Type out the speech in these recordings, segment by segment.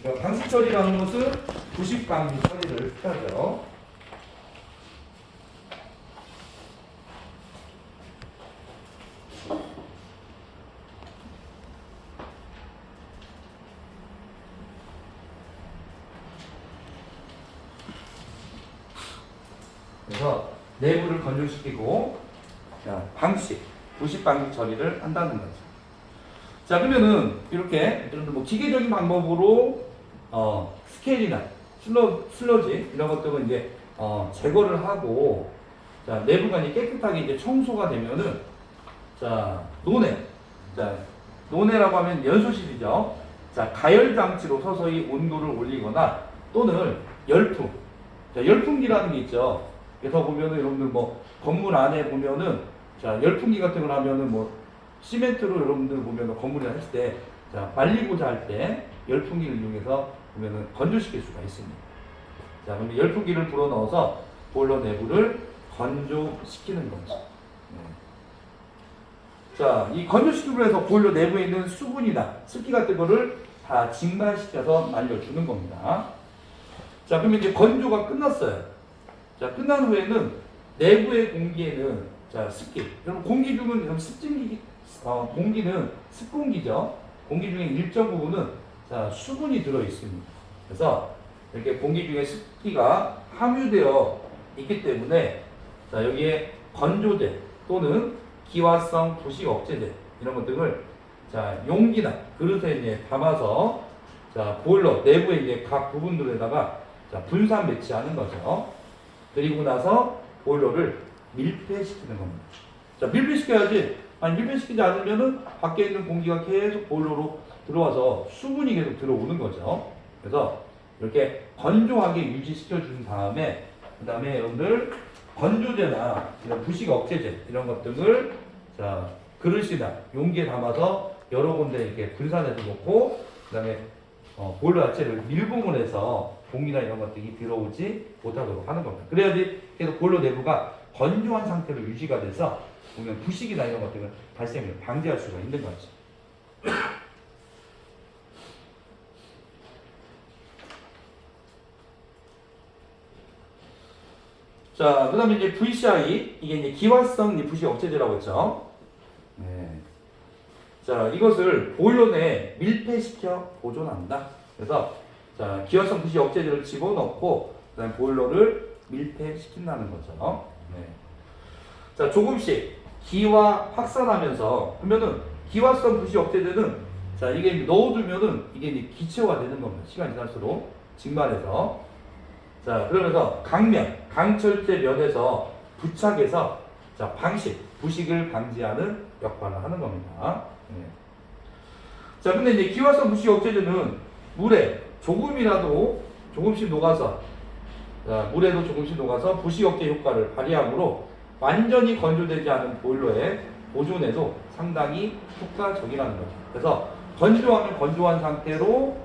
그러니까 방식 처리라는 것은 부식 방지 처리를 뜻하죠. 그래서 내부를 건조시키고 부식 방지 처리를 한다는 거죠. 자, 그러면은 이렇게 뭐 기계적인 방법으로 스케일이나 슬러지 이런 것들은 이제 제거를 하고, 자, 내부가 이제 깨끗하게 이제 청소가 되면은, 자, 논해라고 하면 연소실이죠. 자, 가열 장치로 서서히 온도를 올리거나 또는 열풍. 자, 열풍기라는 게 있죠. 그래서 보면은 여러분들 뭐 건물 안에 보면은, 자, 열풍기 같은 걸 하면은 뭐 시멘트로 여러분들 보면은 건물을 했을 때, 자, 말리고자 할 때 열풍기를 이용해서 보면은 건조시킬 수가 있습니다. 자, 그럼 열풍기를 불어 넣어서 보일러 내부를 건조시키는 거죠. 네. 자, 이 건조시키고 해서 보일러 내부에 있는 수분이나 습기 같은 거를 다 증발시켜서 날려주는 겁니다. 자, 그러면 이제 건조가 끝났어요. 자, 끝난 후에는 내부의 공기에는, 자, 습기. 여러분 공기 중은 습진기, 공기는 습공기죠. 공기 중에 일정 부분은, 자, 수분이 들어 있습니다. 그래서 이렇게 공기 중에 습기가 함유되어 있기 때문에, 자, 여기에 건조제 또는 기화성 부식 억제제 이런 것들을, 자, 용기나 그릇에 이제 담아서, 자, 보일러 내부에 이제 각 부분들에다가, 자, 분산 배치하는 거죠. 그리고 나서 보일러를 밀폐시키는 겁니다. 자, 밀폐시켜야지. 아니, 밀폐시키지 않으면은 밖에 있는 공기가 계속 보일러로 들어와서 수분이 계속 들어오는 거죠. 그래서 이렇게 건조하게 유지시켜 준 다음에, 그 다음에 여러분들 건조제나 이런 부식 억제제 이런 것들을, 자, 그릇이나 용기에 담아서 여러 군데 이렇게 분산해서 놓고, 그 다음에 보일러 자체를 밀봉을 해서 공기나 이런 것들이 들어오지 못하도록 하는 겁니다. 그래야지 계속 보일러 내부가 건조한 상태로 유지가 돼서 보면 부식이나 이런 것들을 발생을 방지할 수가 있는 거죠. 자, 그 다음에 이제 VCI, 이게 이제 기화성 부식 억제제라고 했죠. 네. 자, 이것을 보일러 내에 밀폐시켜 보존한다. 그래서, 자, 기화성 부식 억제제를 집어넣고, 그 다음에 보일러를 밀폐시킨다는 거죠. 네. 자, 조금씩 기화 확산하면서, 그러면은 기화성 부식 억제제는, 자, 이게 넣어두면은 이게 이제 기체화가 되는 겁니다. 시간이 지날수록 증발해서. 자, 그러면서 강철제 면에서 부착해서, 자, 부식을 방지하는 역할을 하는 겁니다. 네. 자, 근데 이제 기화성 부식 억제제는 물에 조금씩 녹아서, 자, 물에도 조금씩 녹아서 부식 억제 효과를 발휘하므로 완전히 건조되지 않은 보일러의 보존에도 상당히 효과적이라는 거죠. 그래서 건조하면 건조한 상태로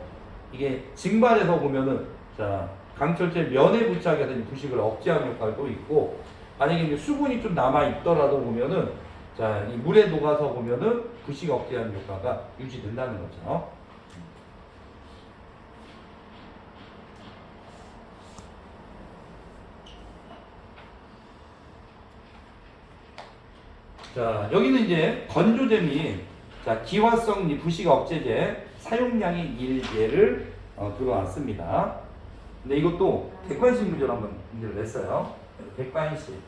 이게 증발해서 보면은, 자, 강철제 면에 부착해서 부식을 억제하는 역할도 있고, 만약에 이제 수분이 좀 남아 있더라도 보면은, 자, 이 물에 녹아서 보면은 부식 억제하는 효과가 유지된다는 거죠. 자, 여기는 이제 건조제 및, 자, 기화성 부식 억제제 사용량의 일예를 들어왔습니다. 근데 이것도 객관식 문제로 한번 문제를 냈어요. 객관식.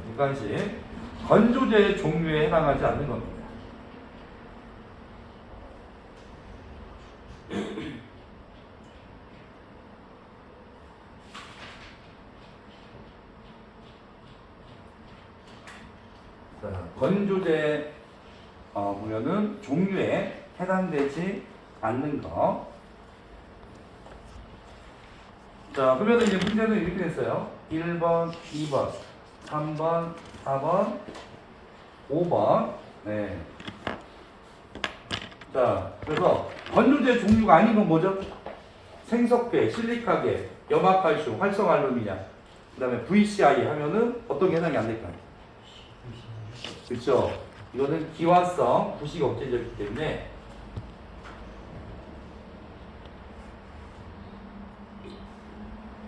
객관식. 건조제의 종류에 해당하지 않는 겁니다. 자, 건조제 보면은 종류에 해당되지 않는 거. 자, 그러면 이제 문제는 이렇게 됐어요. 1번, 2번, 3번, 4번, 5번. 네. 자, 그래서 건조제 종류가 아닌 건 뭐죠? 생석괴, 실리카괴, 염화칼슘, 활성알루미늄. 그 다음에 VCI 하면은 어떤 게 해당이 안 될까요? 그렇죠. 이거는 기화성 부식 억제제이기 때문에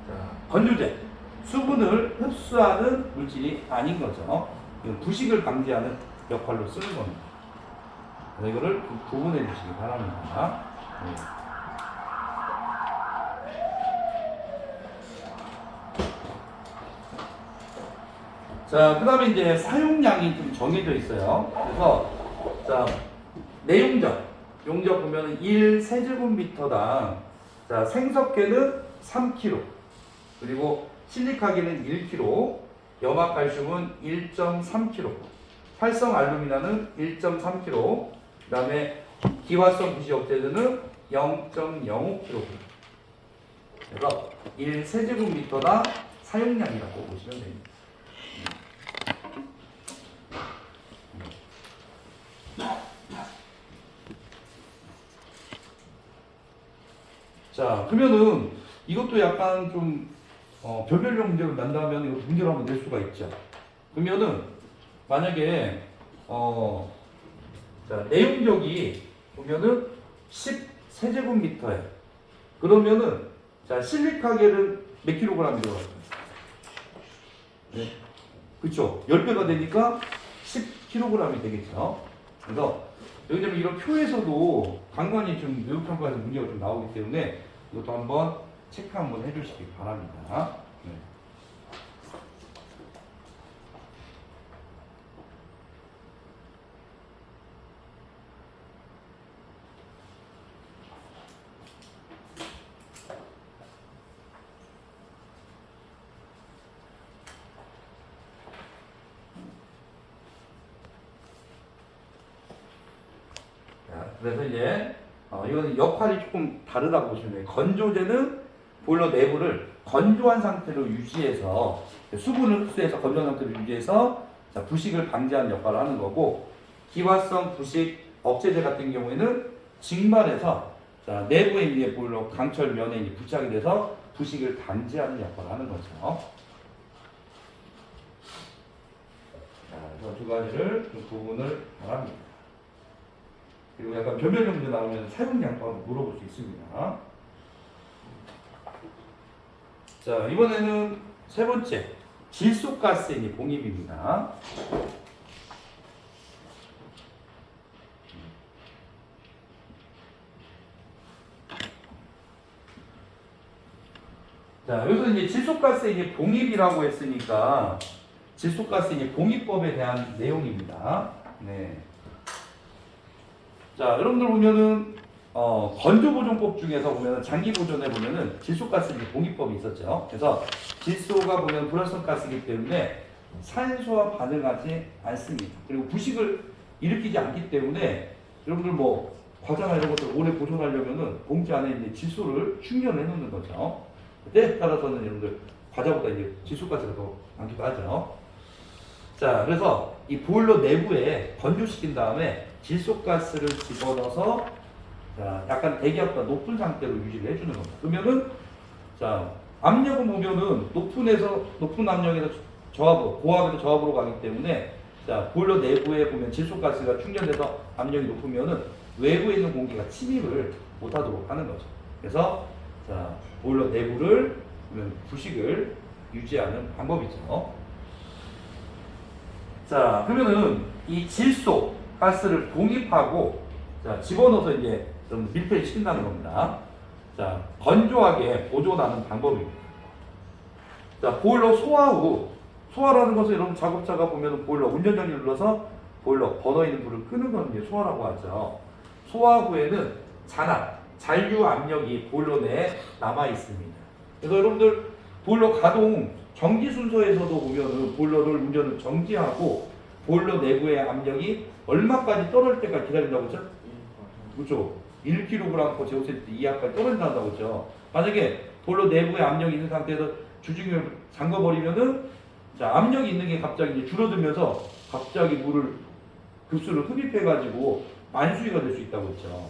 자, 건조제 수분을 흡수하는 물질이 아닌 거죠. 이건 부식을 방지하는 역할로 쓰는 겁니다. 그래서 이거를 좀 구분해 주시기 바랍니다. 네. 자, 그 다음에 이제 사용량이 좀 정해져 있어요. 그래서, 자, 내용적. 용적 보면 1세제곱미터당, 자, 생석계는 3kg, 그리고 실리카계는 1kg, 염화칼슘은 1.3kg, 활성 알루미나는 1.3kg, 그 다음에 기화성 부식억제제는 0.05kg. 그래서 1세제곱미터당 사용량이라고 보시면 됩니다. 자, 그러면은 이것도 약간 좀 별별용 문제로 난다면 이거 문제로 한번 낼 수가 있죠. 그러면은 만약에 자, 내용적이 보면은 10세제곱미터에 그러면은 자, 실리카겔은 몇 킬로그램이 들어갈까요? 네. 그렇죠. 10배가 되니까 10kg이 되겠죠. 그래서 여기 이런 표에서도 간간히 좀 외국평가에서 문제가 좀 나오기 때문에 이것도 한번 체크 한번 해주시기 바랍니다. 네. 그래서 이제 이거는 역할이 조금 다르다고 보시면 돼요. 건조제는 보일러 내부를 건조한 상태로 유지해서 수분을 흡수해서 건조한 상태로 유지해서 자, 부식을 방지하는 역할을 하는 거고, 기화성 부식 억제제 같은 경우에는 증발해서 자, 내부에 있는 보일러 강철 면에 이제 부착이 돼서 부식을 방지하는 역할을 하는 거죠. 자, 그래서 두 가지를 좀 구분을 바랍니다. 그리고 약간 변별력 문제 나오면 사용량도 한번 물어볼 수 있습니다. 자, 이번에는 세 번째, 질소가스의 봉입입니다. 자, 여기서 이제 질소가스의 봉입이라고 했으니까 질소가스의 봉입법에 대한 내용입니다. 네. 자, 여러분들 보면은 건조보존법 중에서 보면은 장기보존에 보면은 질소가스 봉입법이 있었죠. 그래서 질소가 보면 불활성 가스이기 때문에 산소와 반응하지 않습니다. 그리고 부식을 일으키지 않기 때문에 여러분들 뭐 과자나 이런 것들 오래 보존하려면은 봉지 안에 있는 질소를 충전해 놓는 거죠. 때에 따라서는 여러분들 과자보다 이제 질소가스가 더 많기도 하죠. 자, 그래서 이 보일러 내부에 건조시킨 다음에 질소가스를 집어넣어서 자, 약간 대기압보다 높은 상태로 유지를 해주는 겁니다. 그러면은 자, 압력은 보면은 높은 압력에서 저압으로, 고압에서 저압으로 가기 때문에 자, 보일러 내부에 보면 질소가스가 충전돼서 압력이 높으면은 외부에 있는 공기가 침입을 못하도록 하는 거죠. 그래서 자, 보일러 내부를 부식을 유지하는 방법이죠. 자, 그러면은 이 질소 가스를 봉입하고 자, 집어넣어서 이제 좀 밀폐를 시킨다는 겁니다. 자, 건조하게 보존하는 방법입니다. 자, 보일러 소화 후, 소화라는 것은 여러분 작업자가 보면 보일러 운전장치를 눌러서 보일러 버너 있는 불을 끄는 건 이제 소화라고 하죠. 소화 후에는 잔유 압력이 보일러 내에 남아 있습니다. 그래서 여러분들 보일러 가동 정지 순서에서도 보면은 보일러를 운전을 정지하고 보일러 내부의 압력이 얼마까지 떨어질 때까지 기다린다고 했죠? 그렇죠. 1kg/제곱센티미터 이하까지 떨어진다고 했죠. 만약에 보일러 내부에 압력이 있는 상태에서 주중을 잠궈버리면은 자, 압력이 있는 게 갑자기 이제 줄어들면서 갑자기 물을 급수를 흡입해가지고 만수위가 될 수 있다고 했죠.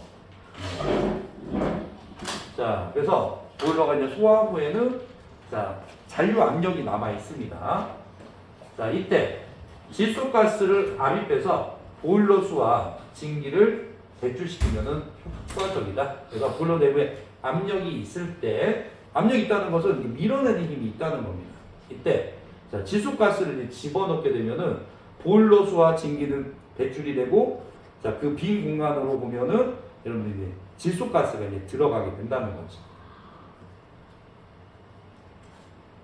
자, 그래서 보일러가 이제 소화 후에는 자, 잔류 압력이 남아 있습니다. 자, 이때 질소가스를 압입해서 보일러수와 증기를 배출시키면은 효과적이다. 그래서 보일러 내부에 압력이 있을 때, 압력이 있다는 것은 밀어내는 힘이 있다는 겁니다. 이때 자, 질소가스를 집어넣게 되면은 보일러수와 증기는 배출이 되고, 자, 그 빈 공간으로 보면은 여러분들이 질소가스가 이제 들어가게 된다는 거죠.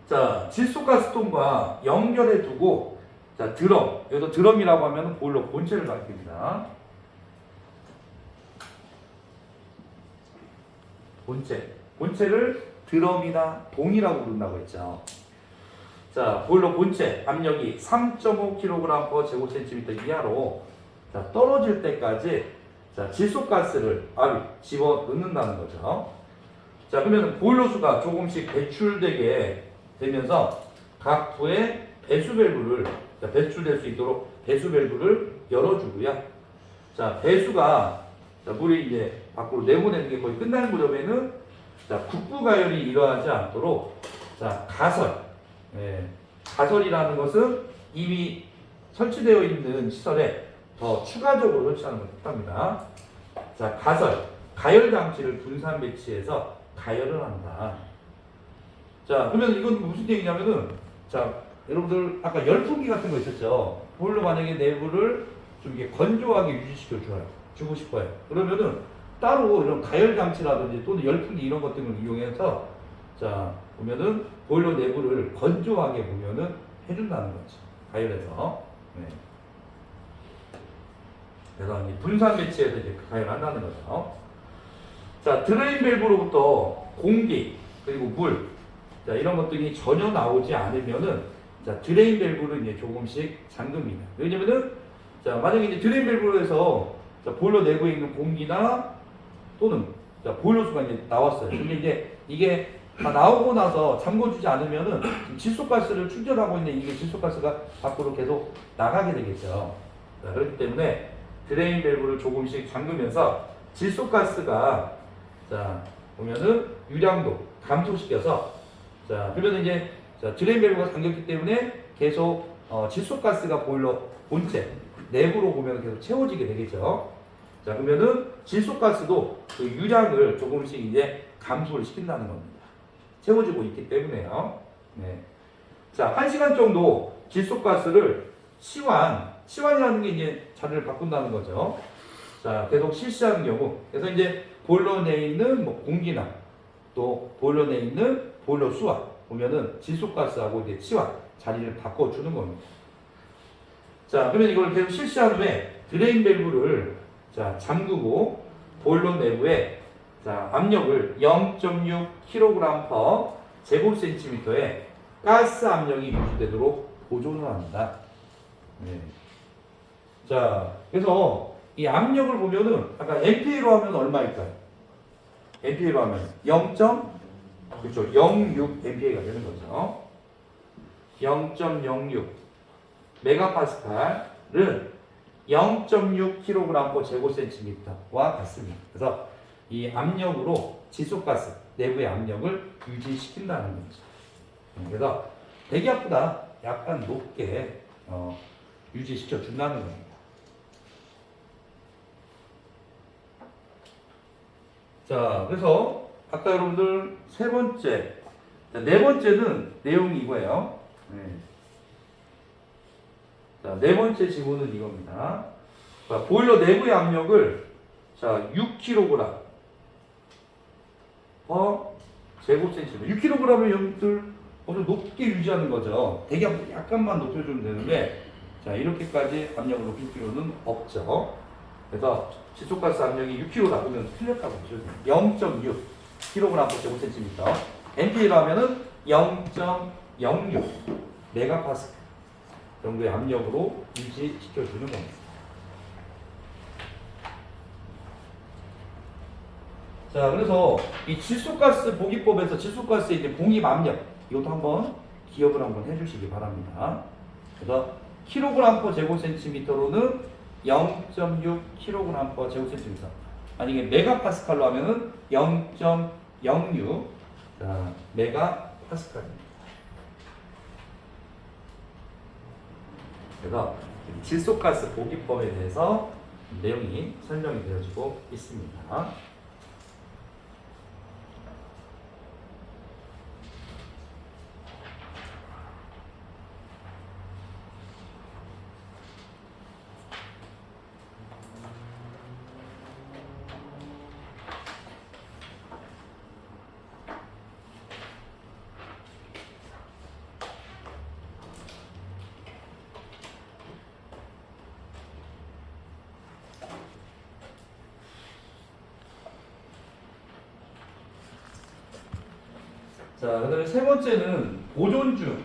자, 질소가스통과 연결해 두고, 자, 드럼, 여기서 드럼이라고 하면 보일러 본체를 가리킵니다. 본체를 드럼이나 봉이라고 부른다고 했죠. 자, 보일러 본체 압력이 3.5kg/제곱센티미터 이하로 자, 떨어질 때까지 자, 질소가스를 집어 넣는다는 거죠. 자, 그러면 보일러수가 조금씩 배출되게 되면서 각 부의 배수 밸브를 배출될 수 있도록 배수 밸브를 열어주고요. 자, 배수가 자, 물이 이제 밖으로 내보내는 게 거의 끝나는 무렵에는 자, 국부 가열이 일어나지 않도록 자, 가설이라는 것은 이미 설치되어 있는 시설에 더 추가적으로 설치하는 것을 뜻합니다. 자, 가열 장치를 분산 배치해서 가열을 한다. 자, 그러면 이건 무슨 얘기냐면은, 자, 여러분들 아까 열풍기 같은 거 있었죠. 보일러 만약에 내부를 좀 이게 건조하게 유지시켜 주고 싶어요. 그러면은 따로 이런 가열 장치라든지 또는 열풍기 이런 것들을 이용해서 자, 보면은 보일러 내부를 건조하게 보면은 해준다는 거죠. 가열해서. 네. 그래서 이제 분산 배치해서 이제 가열한다는 거죠. 자, 드레인 밸브로부터 공기 그리고 물 자, 이런 것들이 전혀 나오지 않으면은 자, 드레인 밸브를 이제 조금씩 잠깁니다. 왜냐면은 자, 만약에 이제 드레인 밸브로 해서 자, 보일러 내부에 있는 공기나 또는 자, 보일러수가 이제 나왔어요. 근데 이제 이게 다 나오고 나서 잠궈주지 않으면은 질소가스를 충전하고 있는 이게 질소가스가 밖으로 계속 나가게 되겠죠. 자, 그렇기 때문에 드레인 밸브를 조금씩 잠그면서 질소가스가 자, 보면은 유량도 감소시켜서 자, 그러면 이제 자, 드레인 밸브가 잠겼기 때문에 계속 질소가스가 보일러 본체 내부로 보면 계속 채워지게 되겠죠. 자, 그러면은 질소가스도 그 유량을 조금씩 이제 감소를 시킨다는 겁니다. 채워지고 있기 때문에요. 네. 자, 1시간 정도 질소가스를 시환이라는 게 이제 자리를 바꾼다는 거죠. 자, 계속 실시하는 경우. 그래서 이제 보일러 내에 있는 뭐 공기나 또 보일러 내에 있는 보일러 수와 보면은 질소가스하고 이제 자리를 바꿔주는 겁니다. 자, 그러면 이걸 계속 실시한 후에 드레인 밸브를 자, 잠그고 보일러 내부에 자, 압력을 0.6kg/제곱센티미터의 가스 압력이 유지되도록 보존을 합니다. 네. 자, 그래서 이 압력을 보면은 아까 MPA로 하면 얼마일까요? MPA로 하면 0.06 MPA가 되는 거죠. 0.06 메가파스칼은 0.6kg/제곱센티미터와 같습니다. 그래서 이 압력으로 질소가스 내부의 압력을 유지시킨다는 거죠. 그래서 대기압보다 약간 높게 유지시켜 준다는 겁니다. 자, 그래서 아까 여러분들 세 번째, 네 번째는 내용이 이거예요. 네. 자, 네 번째 지문은 이겁니다. 자, 보일러 내부의 압력을 자, 6kg 제곱센티미터. 6kg을 여러분들 아주 높게 유지하는 거죠. 대기압 약간만 높여주면 되는데, 자, 이렇게까지 압력을 높일 필요는 없죠. 그래서 질소가스 압력이 6kg다 보면 틀렸다고 보셔도 돼요. 0.6 kg/제곱센티미터. MPA로 하면은 0.06 메가파스칼 정도의 압력으로 유지시켜주는 겁니다. 자, 그래서 이 질소가스 보기법에서 질소가스의 이제 봉입 압력 이것도 한번 기억을 한번 해주시기 바랍니다. 그래서 kg/제곱센티미터로는 0.6 kg/제곱센티미터. 만약에 메가파스칼로 하면은 0.06 메가파스칼 파스칼입니다. 그래서 질소가스 보기법에 대해서 내용이 설명이 되어지고 있습니다. 자, 그 다음에 세 번째는 보존 중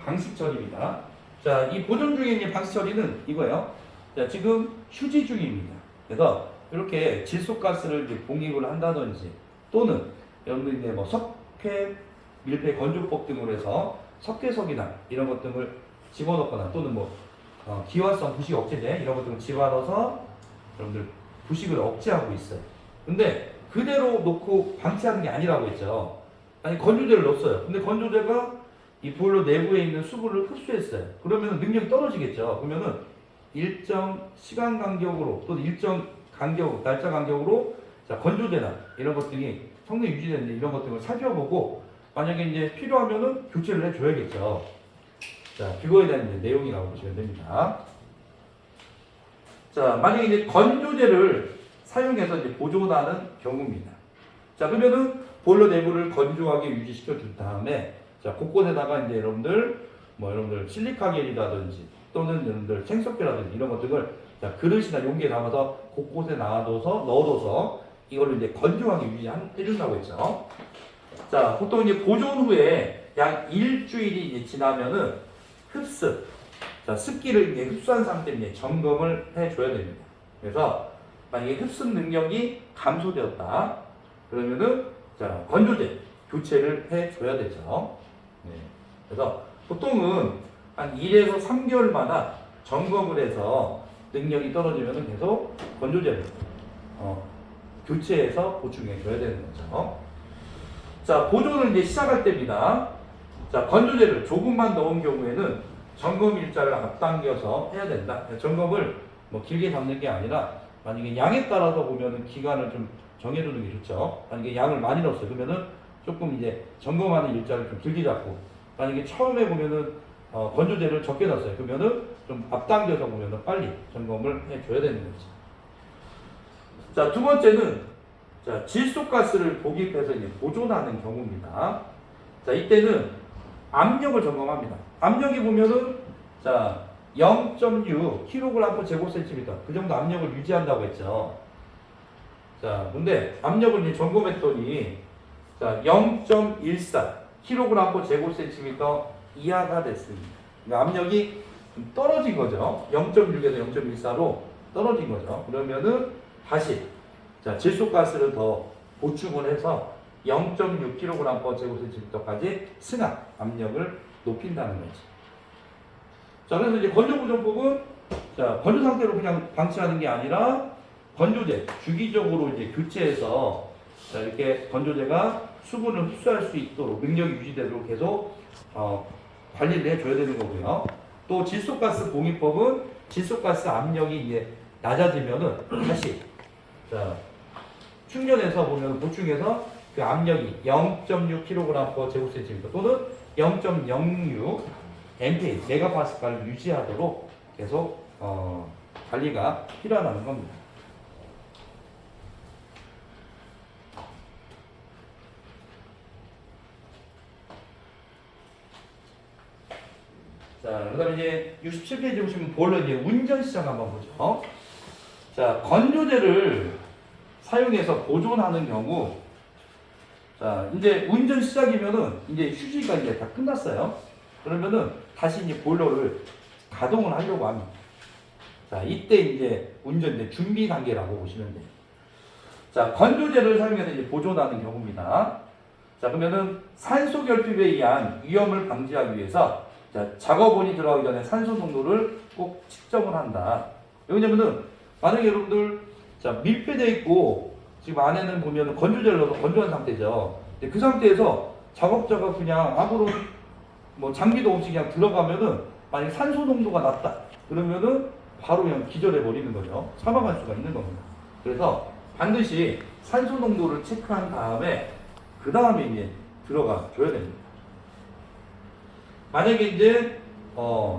방식 처리입니다. 자, 이 보존 중에 있는 방식 처리는 이거예요. 자, 지금 휴지 중입니다. 그래서 이렇게 질소가스를 이제 봉입을 한다든지 또는 여러분들 이제 뭐 석회, 밀폐 건조법 등으로 해서 석회석이나 이런 것 등을 집어넣거나 또는 뭐 기화성 부식 억제제 이런 것 등을 집어넣어서 여러분들 부식을 억제하고 있어요. 근데 그대로 놓고 방치하는 게 아니라고 했죠. 아니 건조제를 넣었어요. 근데 건조제가 이 보일러 내부에 있는 수분을 흡수했어요. 그러면 능력이 떨어지겠죠. 그러면은 일정 시간 간격으로 또는 일정 간격, 날짜 간격으로 자, 건조제나 이런 것들이 성능이 유지되는지 이런 것들을 살펴보고 만약에 이제 필요하면은 교체를 해줘야겠죠. 자, 그거에 대한 이제 내용이라고 보시면 됩니다. 자, 만약에 이제 건조제를 사용해서 이제 보존하는 경우입니다. 자, 그러면은 보일러 내부를 건조하게 유지시켜 준 다음에 자, 곳곳에다가 이제 여러분들 실리카겔이라든지 또는 여러분들 생석회라든지 이런 것들을 자, 그릇이나 용기에 담아서 곳곳에 넣어둬서 이거를 이제 건조하게 유지해준다고 했죠. 자, 보통 이제 보존 후에 약 일주일이 이제 지나면은 흡습, 자, 습기를 이제 흡수한 상태에 이제 점검을 해줘야 됩니다. 그래서 만약에 흡습 능력이 감소되었다, 그러면은 자, 건조제 교체를 해줘야 되죠. 네. 그래서 보통은 한 1에서 3개월마다 점검을 해서 능력이 떨어지면 계속 건조제를 교체해서 보충해줘야 되는 거죠. 자, 보존을 이제 시작할 때입니다. 자, 건조제를 조금만 넣은 경우에는 점검 일자를 앞당겨서 해야 된다. 점검을 뭐 길게 잡는 게 아니라 만약에 양에 따라서 보면은 기간을 좀 정해두는 게 좋죠. 만약에 양을 많이 넣었어요. 그러면은 조금 이제 점검하는 일자를 좀 길게 잡고, 만약에 처음에 보면은 건조제를 적게 넣었어요. 그러면은 좀 앞당겨서 보면은 빨리 점검을 해줘야 되는 거죠. 자, 두 번째는 자, 질소가스를 보기해서 이제 보존하는 경우입니다. 자, 이때는 압력을 점검합니다. 압력이 보면은 자 0.6 kg/제곱센티미터 그 정도 압력을 유지한다고 했죠. 자, 근데 압력을 이제 점검했더니 자 0.14 kg/제곱센티미터 이하가 됐습니다. 그러니까 압력이 좀 떨어진 거죠. 0.6에서 0.14로 떨어진 거죠. 그러면은 다시 자 질소가스를 더 보충을 해서 0.6 kg/제곱센티미터까지 승합 압력을 높인다는 거죠. 자, 그래서 이제 건조보존법은 자 건조 상태로 그냥 방치하는 게 아니라 건조제 주기적으로 이제 교체해서 자 이렇게 건조제가 수분을 흡수할 수 있도록 능력이 유지되도록 계속 관리를 해줘야 되는 거고요. 또 질소가스 봉입법은 질소가스 압력이 이제 낮아지면은 다시 자 충전해서 보면 보충해서 그 압력이 0.6 kg/제곱센티미터 또는 0.06 MPa 메가파스칼을 유지하도록 계속 관리가 필요하다는 겁니다. 자, 그다음에 이제 67페이지 보시면 보일러 이제 운전 시작 한번 보죠. 자, 건조제를 사용해서 보존하는 경우, 자, 이제 운전 시작이면은 이제 휴지가 이제 다 끝났어요. 그러면은 다시 이제 보일러를 가동을 하려고 합니다. 자, 이때 이제 운전 이제 준비 단계라고 보시면 돼요. 자, 건조제를 사용해서 이제 보존하는 경우입니다. 자, 그러면은 산소 결핍에 의한 위험을 방지하기 위해서 자, 작업원이 들어가기 전에 산소 농도를 꼭 측정을 한다. 왜냐면은 만약에 여러분들 자 밀폐되어 있고 지금 안에는 보면은 건조제를 넣어서 건조한 상태죠. 근데 그 상태에서 작업자가 그냥 아무런 뭐 장비도 없이 그냥 들어가면은 만약 산소 농도가 낮다 그러면은 바로 그냥 기절해 버리는 거죠. 사망할 수가 있는 겁니다. 그래서 반드시 산소 농도를 체크한 다음에 그 다음에 이제 들어가 줘야 됩니다. 만약에 이제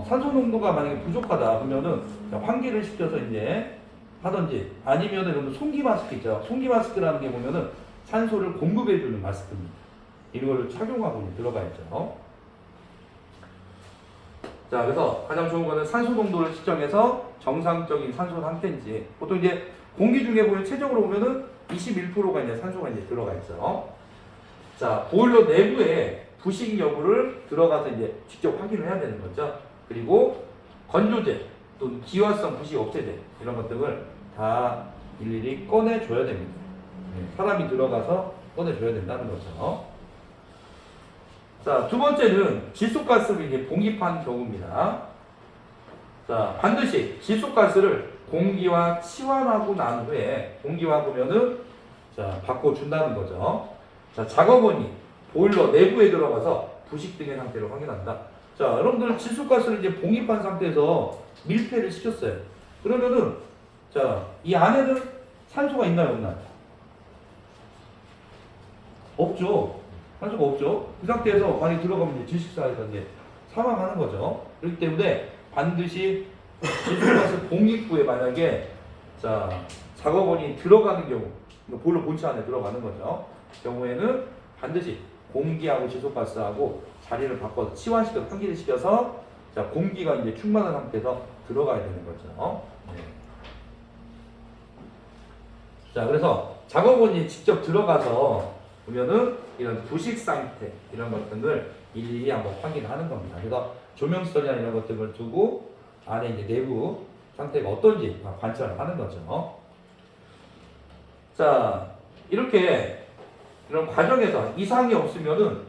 산소 농도가 만약에 부족하다 그러면은 환기를 시켜서 이제 하든지 아니면은 송기 마스크 있죠. 송기 마스크라는 게 보면은 산소를 공급해 주는 마스크입니다. 이걸 착용하고 이제 들어가야죠. 자, 그래서 가장 좋은 거는 산소 농도를 측정해서 정상적인 산소 상태인지 보통 이제 공기 중에 보면 최적으로 보면은 21%가 이제 산소가 이제 들어가 있어요. 자, 보일러 내부에 부식 여부를 들어가서 이제 직접 확인을 해야 되는 거죠. 그리고 건조제 또는 기화성 부식 억제제 이런 것들을 다 일일이 꺼내줘야 됩니다. 사람이 들어가서 꺼내줘야 된다는 거죠. 자, 두 번째는 질소가스를 이제 봉입한 경우입니다. 자, 반드시 질소가스를 공기와 치환하고 난 후에 공기와 보면은 자, 바꿔준다는 거죠. 자, 작업원이 보일러 내부에 들어가서 부식 등의 상태를 확인한다. 자, 여러분들 질소가스를 이제 봉입한 상태에서 밀폐를 시켰어요. 그러면은 자, 이 안에는 산소가 있나요, 없나요? 없죠. 산소가 없죠. 그 상태에서 만약 들어가면 이제 질식사에서 이제 사망하는 거죠. 그렇기 때문에 반드시 질소가스 봉입 후에 만약에 자, 작업원이 들어가는 경우, 보일러 본체 안에 들어가는 거죠. 경우에는 반드시 공기하고 질소가스하고 자리를 바꿔서 치환시켜서 환기를 시켜서 자, 공기가 이제 충만한 상태에서 들어가야 되는 거죠. 네. 자, 그래서 작업원이 직접 들어가서 보면은 이런 부식 상태 이런 것들을 일일이 한번 확인하는 겁니다. 그래서 조명 시설이나 이런 것들을 두고 안에 이제 내부 상태가 어떤지 관찰을 하는 거죠. 자, 이렇게 이런 과정에서 이상이 없으면은